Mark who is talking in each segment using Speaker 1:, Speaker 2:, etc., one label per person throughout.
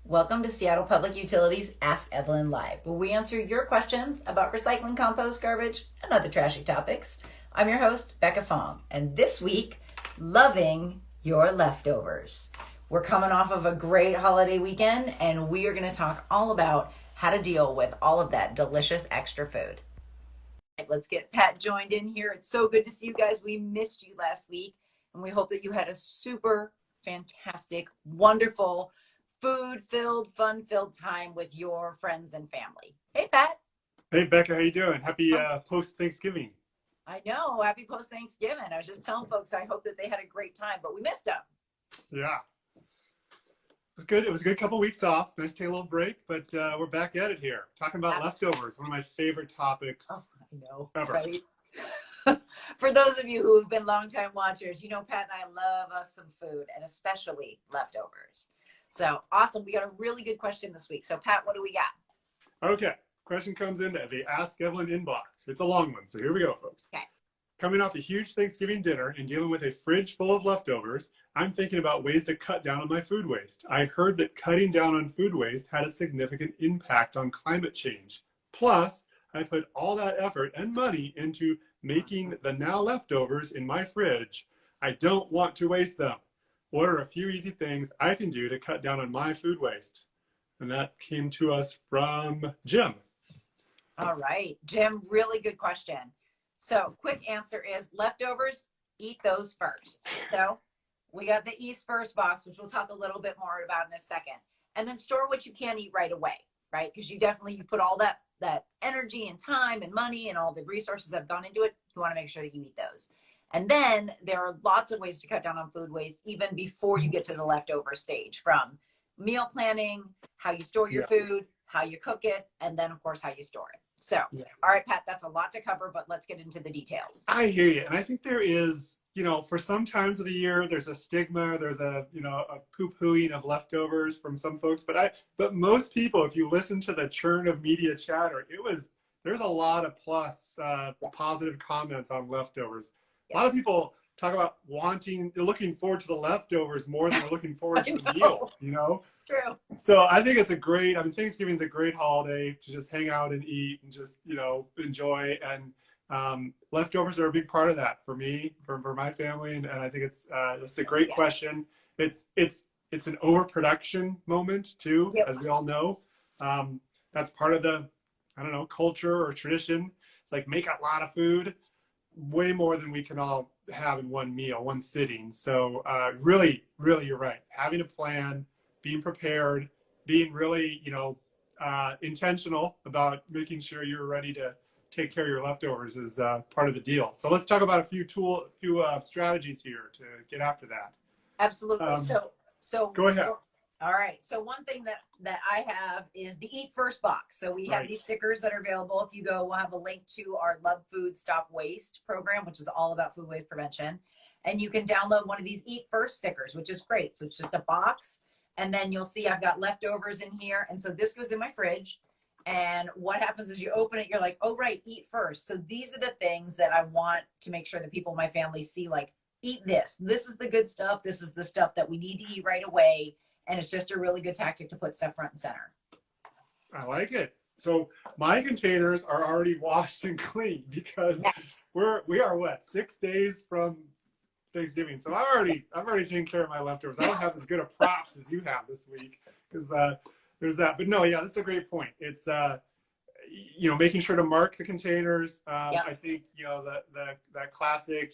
Speaker 1: Welcome to Seattle Public Utilities Ask Evelyn Live, where we answer your questions about recycling, compost, garbage, and other trashy topics. I'm your host, Becca Fong, and this week, loving your leftovers. We're coming off of a great holiday weekend, and we are going to talk all about how to deal with all of that delicious extra food. Let's get Pat joined in here. It's so good to see you guys. We missed you last week, and we hope that you had a super fantastic, wonderful, food-filled, fun-filled time with your friends and family. Hey, Pat.
Speaker 2: Hey, Becca, how you doing? Happy post-Thanksgiving.
Speaker 1: I know. Happy post-Thanksgiving. I was just telling folks I hope that they had a great time, but we missed them.
Speaker 2: Yeah. It was good. It was a good couple weeks off. It's nice to take a little break, but we're back at it here. Talking about leftovers, one of my favorite topics
Speaker 1: I know,
Speaker 2: ever.
Speaker 1: Right? For those of you who have been longtime watchers, you know Pat and I love us some food, and especially leftovers. So awesome. We got a really good question this week. So Pat, what do we got?
Speaker 2: Okay. Question comes into the Ask Evelyn inbox. It's a long one, so here we go, folks.
Speaker 1: Okay.
Speaker 2: Coming off a huge Thanksgiving dinner and dealing with a fridge full of leftovers, I'm thinking about ways to cut down on my food waste. I heard that cutting down on food waste had a significant impact on climate change. Plus, I put all that effort and money into making the now leftovers in my fridge. I don't want to waste them. What are a few easy things I can do to cut down on my food waste? And that came to us from Jim.
Speaker 1: All right, Jim, really good question. So quick answer is leftovers, eat those first. So we got the East First box, which we'll talk a little bit more about in a second. And then store what you can eat right away, right? Because you put all that energy and time and money and all the resources that have gone into it. You want to make sure that you eat those. And then there are lots of ways to cut down on food waste, even before you get to the leftover stage, from meal planning, how you store your food, how you cook it, and then of course, how you store it. So, all right, Pat, that's a lot to cover, but let's get into the details.
Speaker 2: I hear you. And I think there is, for some times of the year, there's a stigma, there's a poo-pooing of leftovers from some folks. But most people, if you listen to the churn of media chatter, there's a lot of positive comments on leftovers. A lot of people talk about looking forward to the leftovers more than they're looking forward to the meal,
Speaker 1: True.
Speaker 2: So I think it's Thanksgiving's a great holiday to just hang out and eat and just, enjoy. And leftovers are a big part of that for me, for my family. And I think it's a great question. It's an overproduction moment too, as we all know. That's part of the, culture or tradition. It's like make a lot of food, way more than we can all have in one meal, one sitting. So really, you're right. Having a plan, being prepared, being really, intentional about making sure you're ready to take care of your leftovers is part of the deal. So let's talk about a few strategies here to get after that.
Speaker 1: Absolutely. So
Speaker 2: go ahead.
Speaker 1: All right. So one thing that I have is the Eat First box. So we have these stickers that are available. If you go, we'll have a link to our Love Food Stop Waste program, which is all about food waste prevention. And you can download one of these Eat First stickers, which is great. So it's just a box. And then you'll see I've got leftovers in here. And so this goes in my fridge. And what happens is you open it, you're like, oh, right, eat first. So these are the things that I want to make sure that people in my family see, like, eat this. This is the good stuff. This is the stuff that we need to eat right away. And it's just a really good tactic to put stuff front and center.
Speaker 2: I like it. So my containers are already washed and clean because we are 6 days from Thanksgiving. So I've already taken care of my leftovers. I don't have as good a props as you have this week because there's that. But no, that's a great point. It's making sure to mark the containers. I think that classic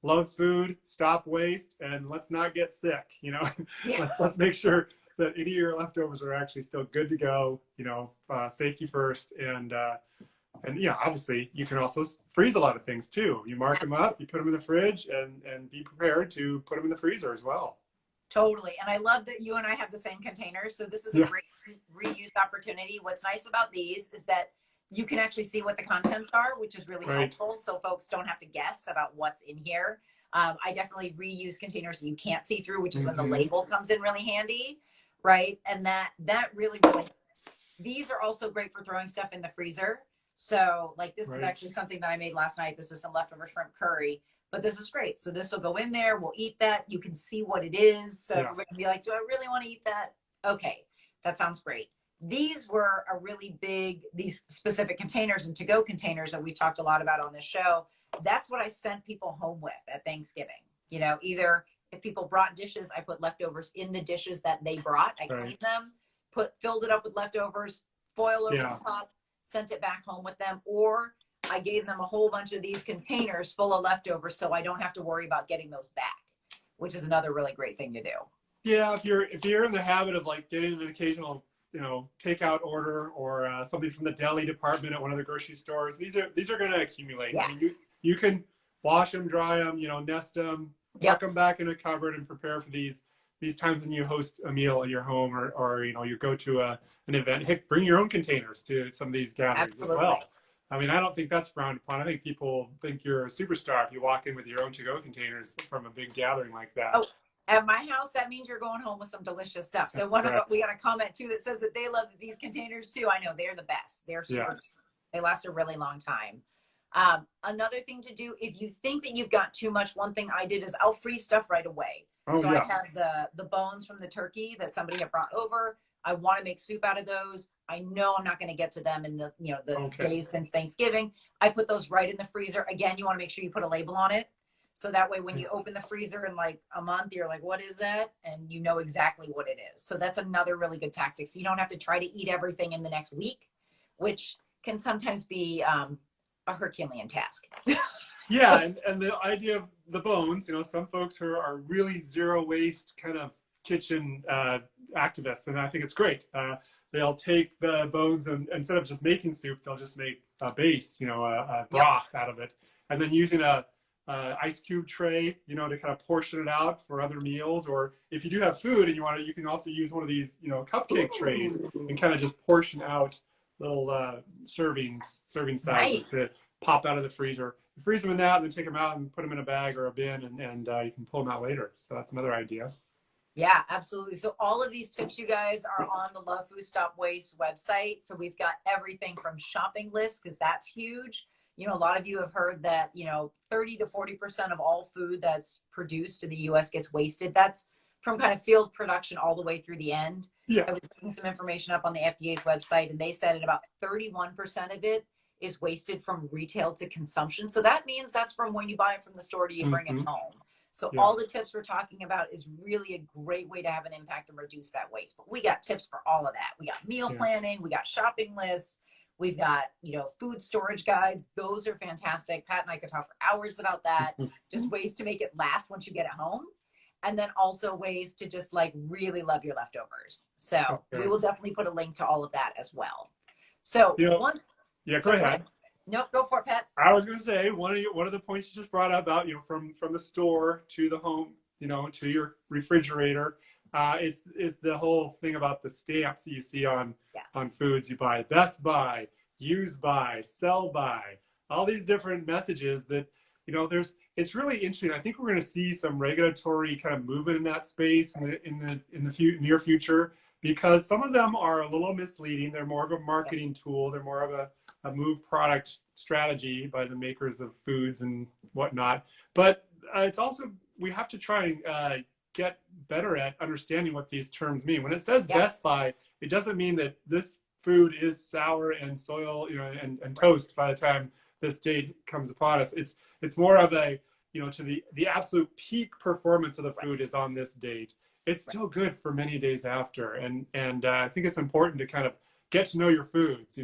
Speaker 2: love food, stop waste, and let's not get sick. Let's make sure that any of your leftovers are actually still good to go. Safety first, and obviously you can also freeze a lot of things too. You mark them up, you put them in the fridge, and be prepared to put them in the freezer as well.
Speaker 1: Totally. And I love that you and I have the same containers. So this is a great reuse opportunity. What's nice about these is that you can actually see what the contents are, which is really helpful. So folks don't have to guess about what's in here. I definitely reuse containers that you can't see through, which is when the label comes in really handy, right? And that really helps. These are also great for throwing stuff in the freezer. So like this is actually something that I made last night. This is some leftover shrimp curry, but this is great. So this will go in there. We'll eat that. You can see what it is. So we're going to be like, do I really want to eat that? Okay, that sounds great. These were a really big, these specific containers and to-go containers that we talked a lot about on this show. That's what I sent people home with at Thanksgiving. You know, either if people brought dishes, I put leftovers in the dishes that they brought. I
Speaker 2: Right.
Speaker 1: cleaned them, filled it up with leftovers, foil over
Speaker 2: Yeah.
Speaker 1: the top, sent it back home with them, or I gave them a whole bunch of these containers full of leftovers so I don't have to worry about getting those back, which is another really great thing to do.
Speaker 2: Yeah, if you're in the habit of like getting an occasional, takeout order or something from the deli department at one of the grocery stores, these are going to accumulate.
Speaker 1: Yeah.
Speaker 2: I mean, you can wash them, dry them, nest them, tuck them back in a cupboard, and prepare for these times when you host a meal at your home or you go to an event. Heck, bring your own containers to some of these gatherings as well. I mean, I don't think that's frowned upon. I think people think you're a superstar if you walk in with your own to-go containers from a big gathering like that.
Speaker 1: Oh, at my house, that means you're going home with some delicious stuff. So we got a comment too that says that they love these containers too. I know they're the best. They're super.
Speaker 2: Yes.
Speaker 1: They last a really long time. Another thing to do, if you think that you've got too much, one thing I did is I'll freeze stuff right away.
Speaker 2: Oh,
Speaker 1: so
Speaker 2: yeah.
Speaker 1: I have the bones from the turkey that somebody had brought over. I want to make soup out of those. I know I'm not going to get to them in the days since Thanksgiving. I put those right in the freezer. Again, you want to make sure you put a label on it. So that way, when you open the freezer in like a month, you're like, what is that? And you know exactly what it is. So that's another really good tactic. So you don't have to try to eat everything in the next week, which can sometimes be a Herculean task.
Speaker 2: Yeah, and the idea of the bones, some folks are really zero waste kind of kitchen activists, and I think it's great. They'll take the bones and instead of just making soup, they'll just make a base, a broth out of it, and then using a ice cube tray, to kind of portion it out for other meals. Or if you do have food and you can also use one of these, cupcake trays and kind of just portion out little serving sizes
Speaker 1: Nice.
Speaker 2: to pop out of the freezer. You freeze them in that, and then take them out and put them in a bag or a bin, and you can pull them out later. So that's another idea.
Speaker 1: Yeah, absolutely. So all of these tips, you guys, are on the Love Food Stop Waste website. So we've got everything from shopping lists, because that's huge. A lot of you have heard that, 30 to 40% of all food that's produced in the U.S. gets wasted. That's from kind of field production all the way through the end.
Speaker 2: Yeah.
Speaker 1: I was looking some information up on the FDA's website, and they said that about 31% of it is wasted from retail to consumption. So that means that's from when you buy it from the store to you bring it home. So all the tips we're talking about is really a great way to have an impact and reduce that waste. But we got tips for all of that. We got meal planning, we got shopping lists, we've got, food storage guides. Those are fantastic. Pat and I could talk for hours about that. Just ways to make it last once you get it home. And then also ways to just like really love your leftovers. So we will definitely put a link to all of that as well. So
Speaker 2: go ahead.
Speaker 1: Nope, go for it, Pat.
Speaker 2: I was going to say one of the points you just brought up about from the store to the home, to your refrigerator, is the whole thing about the stamps that you see on foods you buy. Best Buy, use by, sell by, all these different messages that it's really interesting. I think we're going to see some regulatory kind of movement in that space in the near future, because some of them are a little misleading. They're more of a marketing tool. They're more of a move product strategy by the makers of foods and whatnot. But it's also, we have to try and get better at understanding what these terms mean. When it says Best Buy, it doesn't mean that this food is sour and soil, and toast by the time this date comes upon us. It's more of a, to the absolute peak performance of the food is on this date. It's still good for many days after. And I think it's important to kind of get to know your foods.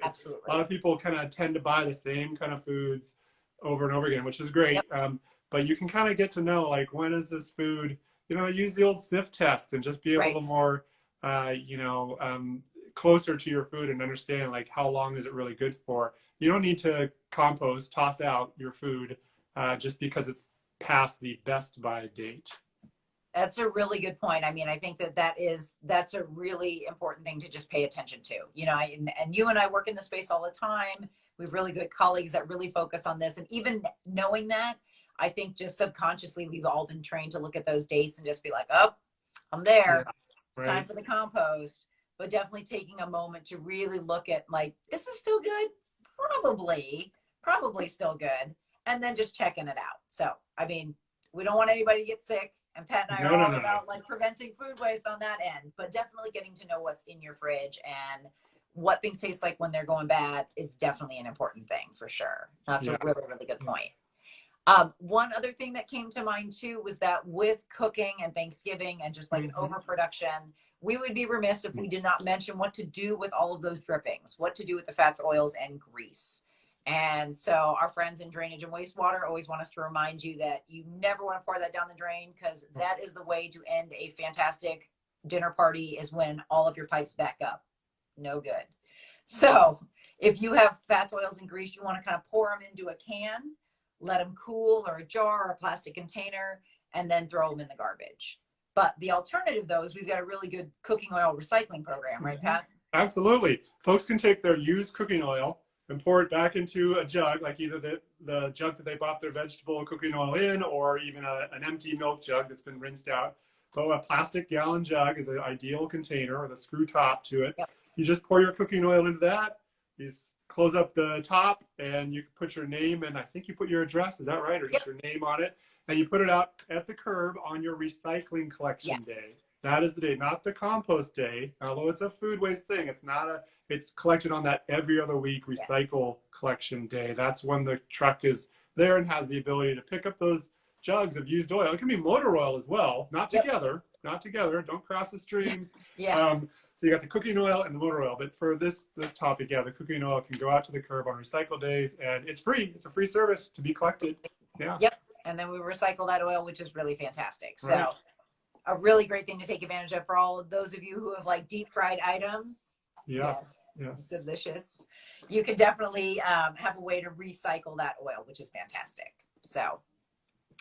Speaker 1: Absolutely.
Speaker 2: A lot of people kind of tend to buy the same kind of foods over and over again, which is great. But you can kind of get to know, like, when is this food, use the old sniff test and just be a little more, closer to your food and understand, like, how long is it really good for. You don't need to toss out your food just because it's past the Best Buy date.
Speaker 1: That's a really good point. I mean, I think that's a really important thing to just pay attention to, and you and I work in the space all the time. We have really good colleagues that really focus on this. And even knowing that, I think just subconsciously, we've all been trained to look at those dates and just be like, oh, I'm there. It's time for the compost. But definitely taking a moment to really look at, like, is this still good? Probably still good. And then just checking it out. So, I mean, we don't want anybody to get sick. And Pat and I are all about like preventing food waste on that end, but definitely getting to know what's in your fridge and what things taste like when they're going bad is definitely an important thing for sure. That's a really, really good point. One other thing that came to mind too was that with cooking and Thanksgiving and just like an overproduction, we would be remiss if we did not mention what to do with all of those drippings, what to do with the fats, oils, and grease. And so our friends in drainage and wastewater always want us to remind you that you never want to pour that down the drain, because that is the way to end a fantastic dinner party, is when all of your pipes back up. No good. So if you have fats, oils, and grease, you want to kind of pour them into a can, let them cool, or a jar or a plastic container, and then throw them in the garbage. But the alternative, though, is we've got a really good cooking oil recycling program, right, Pat?
Speaker 2: Absolutely. Folks can take their used cooking oil and pour it back into a jug, like either the jug that they bought their vegetable cooking oil in, or even an empty milk jug that's been rinsed out. So a plastic gallon jug is an ideal container with a screw top to it. Yep. You just pour your cooking oil into that. You close up the top, and you can put your name, and I think you put your address. Is that right? Or just your name on it. And you put it out at the curb on your recycling collection day. That is the day, not the compost day. Although it's a food waste thing, it's collected on that every other week recycle collection day. That's when the truck is there and has the ability to pick up those jugs of used oil. It can be motor oil as well, not together. Don't cross the streams. So you got the cooking oil and the motor oil. But for this topic, the cooking oil can go out to the curb on recycle days, and it's free. It's a free service to be collected. Yeah.
Speaker 1: Yep. And then we recycle that oil, which is really fantastic. So a really great thing to take advantage of for all of those of you who have like deep fried items.
Speaker 2: Yes.
Speaker 1: Delicious. You can definitely have a way to recycle that oil, which is fantastic. So,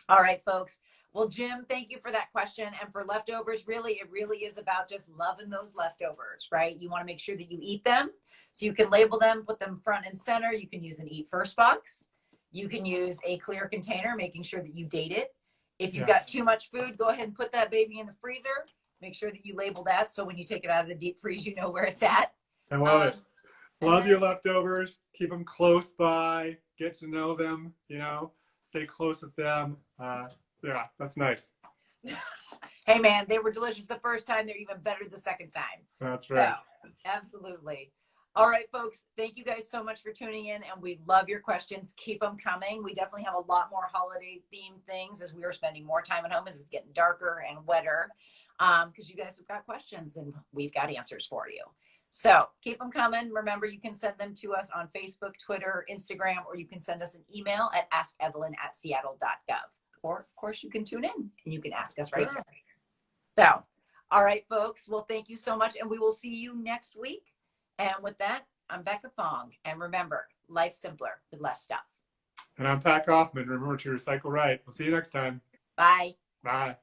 Speaker 1: all right, folks. Well, Jim, thank you for that question. And for leftovers, it really is about just loving those leftovers, right? You want to make sure that you eat them. So you can label them, put them front and center. You can use an Eat First box. You can use a clear container, making sure that you date it. If you've got too much food, go ahead and put that baby in the freezer. Make sure that you label that, so when you take it out of the deep freeze, you know where it's at.
Speaker 2: I love it. Love your leftovers. Keep them close by. Get to know them, stay close with them. Yeah, that's nice.
Speaker 1: Hey, man, they were delicious the first time. They're even better the second time.
Speaker 2: That's right.
Speaker 1: So, absolutely. All right, folks, thank you guys so much for tuning in, and we love your questions. Keep them coming. We definitely have a lot more holiday-themed things as we are spending more time at home as it's getting darker and wetter, because you guys have got questions, and we've got answers for you. So keep them coming. Remember, you can send them to us on Facebook, Twitter, Instagram, or you can send us an email at askevelyn@seattle.gov. Or, of course, you can tune in, and you can ask us right there. So, all right, folks. Well, thank you so much, and we will see you next week. And with that, I'm Becca Fong. And remember, life's simpler with less stuff.
Speaker 2: And I'm Pat Kaufman. Remember to recycle right. We'll see you next time.
Speaker 1: Bye.
Speaker 2: Bye.